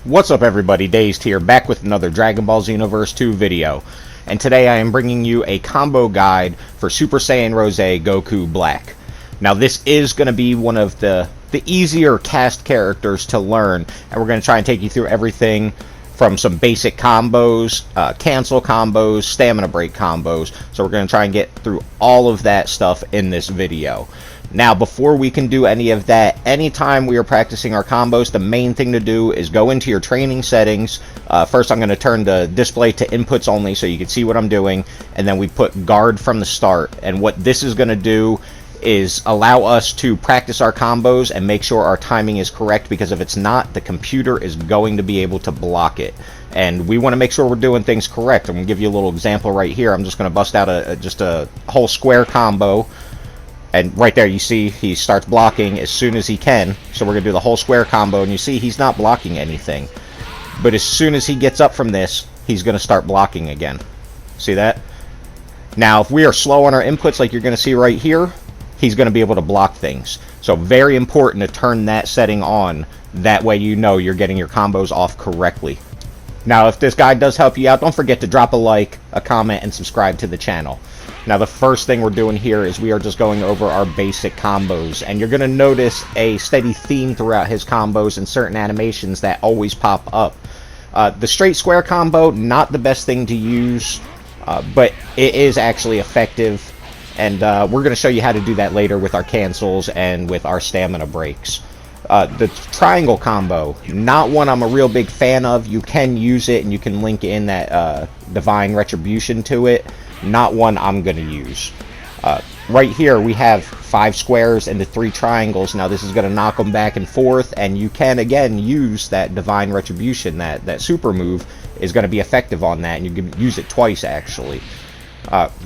What's up everybody, Dazed here, back with another Dragon Ball Xenoverse 2 video. And today I am bringing you a combo guide for Super Saiyan Rose Goku Black. Now this is going to be one of the easier cast characters to learn, and we're going to try and take you through everything from some basic combos, cancel combos, stamina break combos. So we're going to try and get through all of that stuff in this video. Now, before we can do any of that, anytime we are practicing our combos, the main thing to do is go into your training settings. First, I'm going to turn the display to inputs only so you can see what I'm doing, and then we put guard from the start. And what this is going to do is allow us to practice our combos and make sure our timing is correct, because if it's not, the computer is going to be able to block it. And we want to make sure we're doing things correct. I'm going to give you a little example right here. I'm just going to bust out just a whole square combo. And right there you see he starts blocking as soon as he can. So we're going to do the whole square combo, and you see he's not blocking anything. But as soon as he gets up from this, he's going to start blocking again. See that? Now if we are slow on our inputs, like you're going to see right here, he's going to be able to block things. So very important to turn that setting on. That way you know you're getting your combos off correctly. Now if this guide does help you out, don't forget to drop a like, a comment, and subscribe to the channel. Now the first thing we're doing here is we are just going over our basic combos, and you're going to notice a steady theme throughout his combos and certain animations that always pop up. The straight square combo, not the best thing to use, but it is actually effective, and we're going to show you how to do that later with our cancels and with our stamina breaks. The triangle combo, not one I'm a real big fan of. You can use it and you can link in that divine retribution to it. Not one I'm going to use. Right here we have 5 squares into 3 triangles. Now this is going to knock them back and forth, and you can again use that divine retribution. That super move is going to be effective on that, and you can use it twice actually.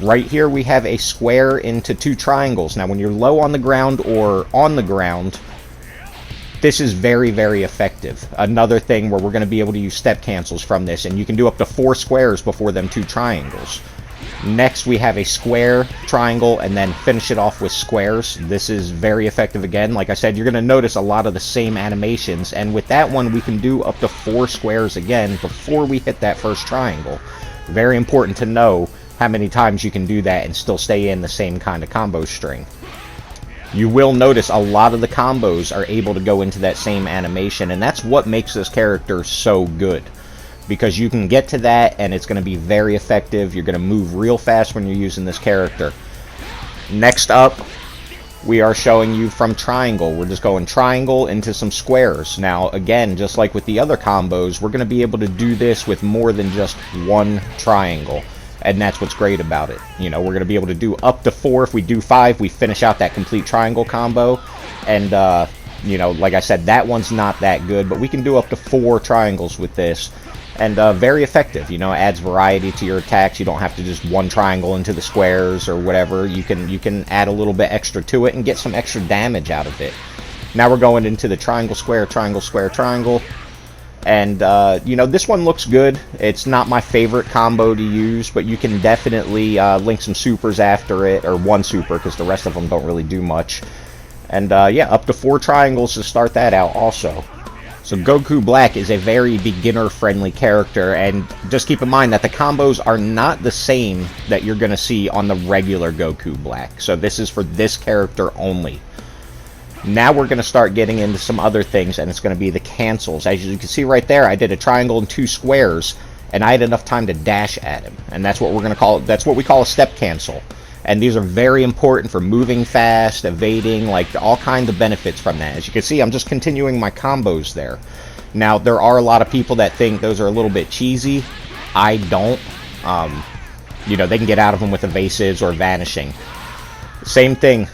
Right here we have a square into 2 triangles. Now when you're low on the ground or on the ground, this is very, very effective. Another thing where we're going to be able to use step cancels from this, and you can do up to 4 squares before them 2 triangles. Next we have a square, triangle, and then finish it off with squares. This is very effective again. Like I said, you're going to notice a lot of the same animations, and with that one we can do up to 4 squares again before we hit that first triangle. Very important to know how many times you can do that and still stay in the same kind of combo string. You will notice a lot of the combos are able to go into that same animation, and that's what makes this character so good. Because you can get to that and it's going to be very effective. You're going to move real fast when you're using this character. Next up, we are showing you from triangle. We're just going triangle into some squares. Now again, just like with the other combos, we're going to be able to do this with more than just one triangle. And that's what's great about it. You know, we're going to be able to do up to 4. If we do 5, we finish out that complete triangle combo. And, you know, like I said, that one's not that good, but we can do up to 4 triangles with this. And very effective. You know, adds variety to your attacks. You don't have to just one triangle into the squares or whatever. You can add a little bit extra to it and get some extra damage out of it. Now we're going into the triangle, square, triangle, square, triangle. And, you know, this one looks good. It's not my favorite combo to use, but you can definitely link some supers after it, or one super, because the rest of them don't really do much. And, yeah, up to 4 triangles to start that out also. So Goku Black is a very beginner-friendly character, and just keep in mind that the combos are not the same that you're going to see on the regular Goku Black. So this is for this character only. Now we're going to start getting into some other things, and it's going to be the cancels. As you can see right there, I did a triangle and 2 squares, and I had enough time to dash at him. And that's what we're going to call, that's what we call a step cancel. And these are very important for moving fast, evading, like all kinds of benefits from that. As you can see, I'm just continuing my combos there. Now, there are a lot of people that think those are a little bit cheesy. I don't. You know, they can get out of them with evasives or vanishing. Same thing.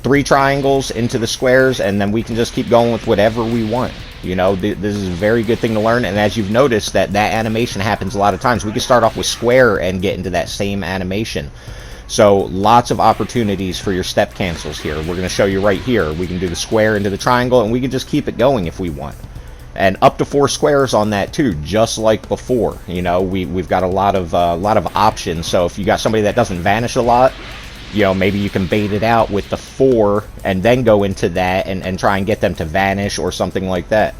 3 triangles into the squares, and then we can just keep going with whatever we want. You know, this is a very good thing to learn, and as you've noticed, that animation happens a lot of times. We can start off with square and get into that same animation. So lots of opportunities for your step cancels here. We're going to show you right here. We can do the square into the triangle, and we can just keep it going if we want. And up to 4 squares on that too, just like before. You know, we've got a lot of options. So if you got somebody that doesn't vanish a lot, you know, maybe you can bait it out with the 4 and then go into that and try and get them to vanish or something like that.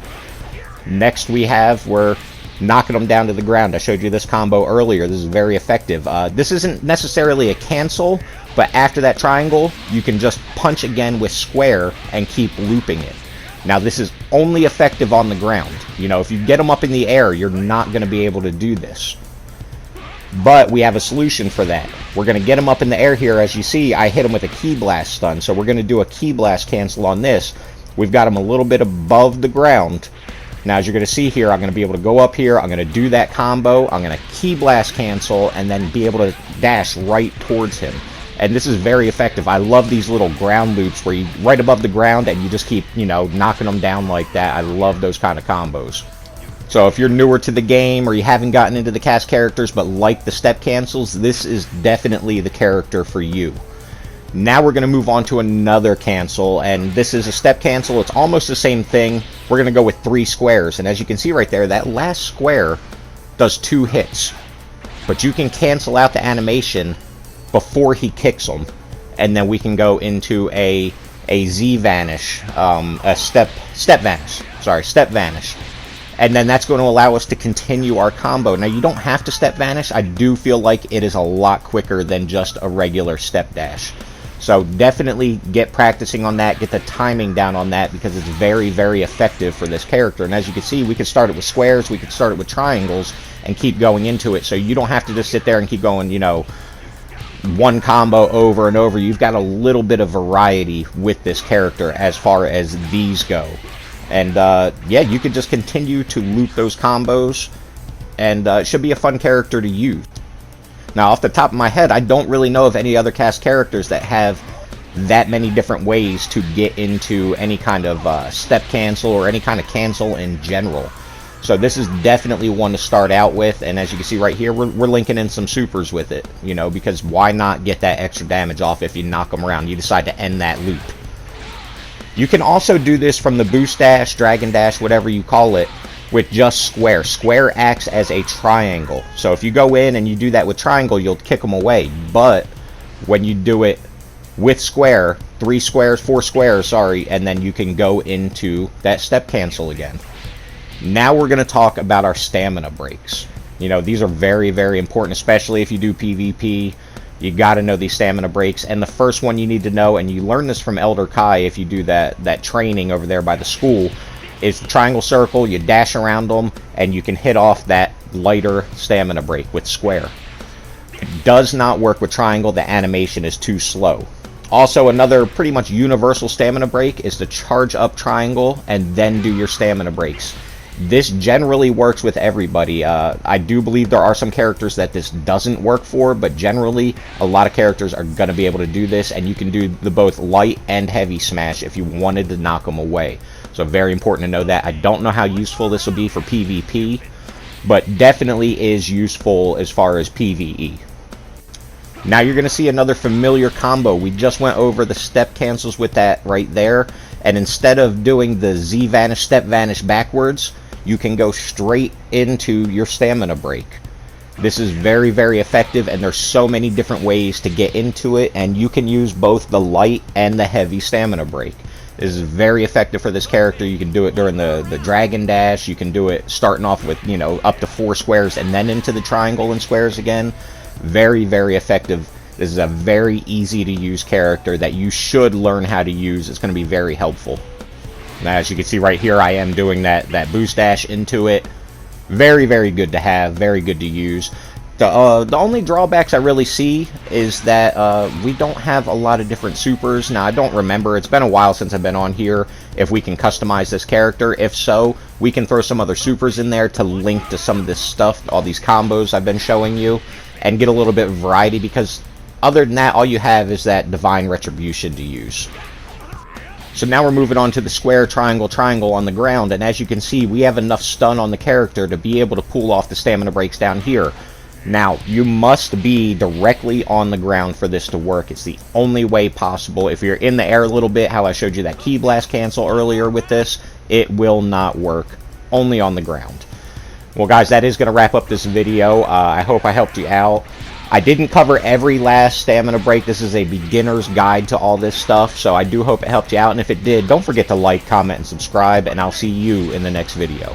Next we're knocking them down to the ground. I showed you this combo earlier. This is very effective. This isn't necessarily a cancel, but after that triangle, you can just punch again with square and keep looping it. Now, this is only effective on the ground. You know, if you get them up in the air, you're not going to be able to do this. But we have a solution for that. We're going to get them up in the air here. As you see, I hit them with a Ki Blast stun. So we're going to do a Ki Blast cancel on this. We've got them a little bit above the ground. Now, as you're going to see here, I'm going to be able to go up here. I'm going to do that combo. I'm going to Ki Blast cancel and then be able to dash right towards him. And this is very effective. I love these little ground loops where you right above the ground and you just keep, you know, knocking them down like that. I love those kind of combos. So if you're newer to the game or you haven't gotten into the cast characters but like the step cancels, this is definitely the character for you. Now we're going to move on to another cancel, and this is a step cancel. It's almost the same thing. We're going to go with 3 squares, and as you can see right there, that last square does 2 hits. But you can cancel out the animation before he kicks them, and then we can go into a Z vanish, a step vanish. And then that's going to allow us to continue our combo. Now, you don't have to step vanish. I do feel like it is a lot quicker than just a regular step dash. So definitely get practicing on that, get the timing down on that, because it's very, very effective for this character. And as you can see, we can start it with squares, we can start it with triangles, and keep going into it. So you don't have to just sit there and keep going, you know, one combo over and over. You've got a little bit of variety with this character as far as these go. And yeah, you can just continue to loop those combos, and it should be a fun character to use. Now, off the top of my head, I don't really know of any other cast characters that have that many different ways to get into any kind of step cancel or any kind of cancel in general. So this is definitely one to start out with, and as you can see right here, we're linking in some supers with it, you know, because why not get that extra damage off if you knock them around? You decide to end that loop. You can also do this from the boost dash, dragon dash, whatever you call it, with just square. Square acts as a triangle. So if you go in and you do that with triangle, you'll kick them away. But when you do it with square, 4 squares, sorry, and then you can go into that step cancel again. Now we're going to talk about our stamina breaks. You know, these are very, very important, especially if you do PvP. You got to know these stamina breaks, and the first one you need to know, and you learn this from Elder Kai if you do that training over there by the school, is the triangle circle. You dash around them, and you can hit off that lighter stamina break with square. It does not work with triangle. The animation is too slow. Also, another pretty much universal stamina break is to charge up triangle and then do your stamina breaks. This generally works with everybody. I do believe there are some characters that this doesn't work for, but generally a lot of characters are going to be able to do this, and you can do the both light and heavy smash if you wanted to knock them away. So very important to know that. I don't know how useful this will be for PvP, but definitely is useful as far as PvE. Now you're going to see another familiar combo. We just went over the step cancels with that right there, and instead of doing the Z vanish, step vanish backwards, you can go straight into your stamina break. This is very, very effective, and there's so many different ways to get into it, and you can use both the light and the heavy stamina break. This is very effective for this character. You can do it during the dragon dash. You can do it starting off with, you know, up to 4 squares and then into the triangle and squares again. Very, very effective. This is a very easy to use character that you should learn how to use. It's going to be very helpful. Now, as you can see right here, I am doing that boost dash into it. Very, very good to have. Very good to use. The only drawbacks I really see is that we don't have a lot of different supers. Now, I don't remember. It's been a while since I've been on here. If we can customize this character. If so, we can throw some other supers in there to link to some of this stuff, all these combos I've been showing you, and get a little bit of variety, because other than that, all you have is that Divine Retribution to use. So now we're moving on to the square, triangle, triangle on the ground, and as you can see, we have enough stun on the character to be able to pull off the stamina breaks down here. Now, you must be directly on the ground for this to work. It's the only way possible. If you're in the air a little bit, how I showed you that Ki Blast cancel earlier with this, it will not work. Only on the ground. Well, guys, that is going to wrap up this video. I hope I helped you out. I didn't cover every last stamina break. This is a beginner's guide to all this stuff, so I do hope it helped you out. And if it did, don't forget to like, comment, and subscribe, and I'll see you in the next video.